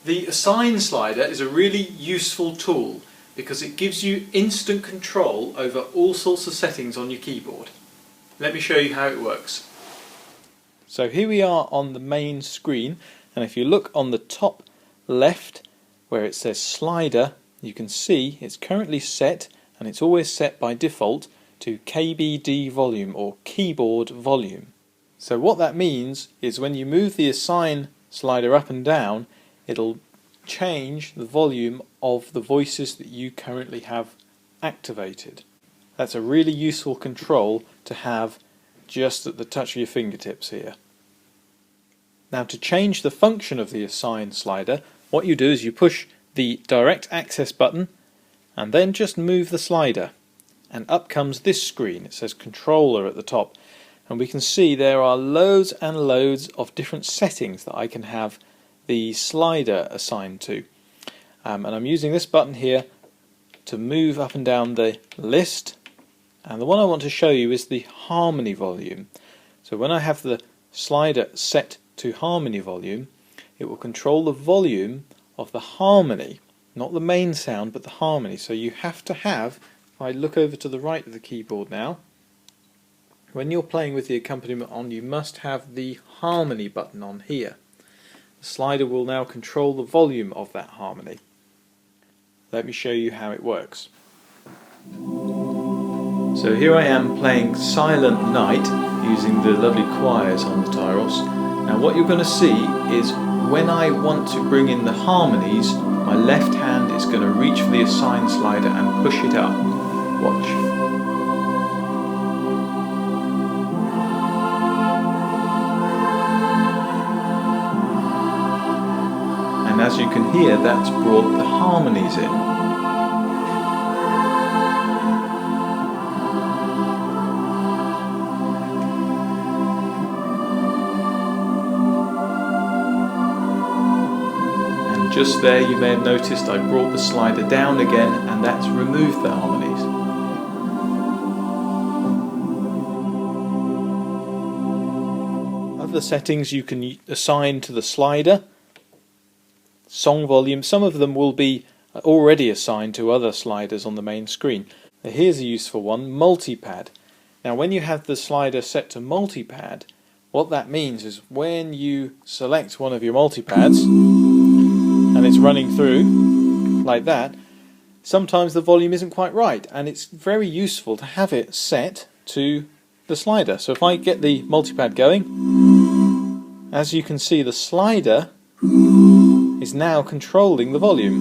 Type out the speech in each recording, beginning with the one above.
The Assign slider is a really useful tool because it gives you instant control over all sorts of settings on your keyboard. Let me show you how it works. So here we are on the main screen, and if you look on the top left where it says slider, you can see it's currently set, and it's always set by default to KBD volume, or keyboard volume. So what that means is when you move the Assign slider up and down, it'll change the volume of the voices that you currently have activated. That's a really useful control to have just at the touch of your fingertips here. Now, to change the function of the Assign slider, what you do is you push the direct access button and then just move the slider, and up comes this screen. It says controller at the top, and we can see there are loads and loads of different settings that I can have the slider assigned to. And I'm using this button here to move up and down the list, and the one I want to show you is the harmony volume. So when I have the slider set to harmony volume, it will control the volume of the harmony, not the main sound but the harmony. So you have to have, if I look over to the right of the keyboard now, when you're playing with the accompaniment on, you must have the harmony button on here. The slider will now control the volume of that harmony. Let me show you how it works. So here I am playing Silent Night using the lovely choirs on the Tyros. Now what you're going to see is when I want to bring in the harmonies, my left hand is going to reach for the Assign slider and push it up. Watch. And as you can hear, that's brought the harmonies in. And just there you may have noticed I brought the slider down again, and that's removed the harmonies. Other settings you can assign to the slider: song volume. Some of them will be already assigned to other sliders on the main screen. Now here's a useful one: multipad. Now when you have the slider set to multipad, what that means is when you select one of your multipads and it's running through like that, sometimes the volume isn't quite right, and it's very useful to have it set to the slider. So if I get the multipad going, as you can see, the slider is now controlling the volume,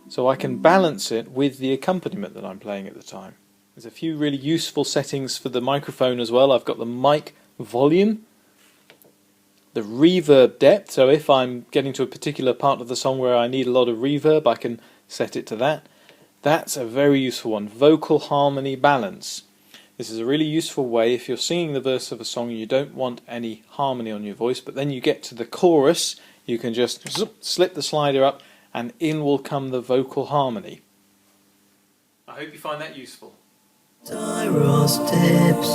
so I can balance it with the accompaniment that I'm playing at the time. There's a few really useful settings for the microphone as well. I've got the mic volume, the reverb depth, so if I'm getting to a particular part of the song where I need a lot of reverb, I can set it to that. That's a very useful one. Vocal harmony balance. This is a really useful way if you're singing the verse of a song and you don't want any harmony on your voice, but then you get to the chorus, you can just slip the slider up and in will come the vocal harmony. I hope you find that useful. Tyros tips,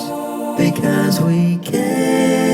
because we care.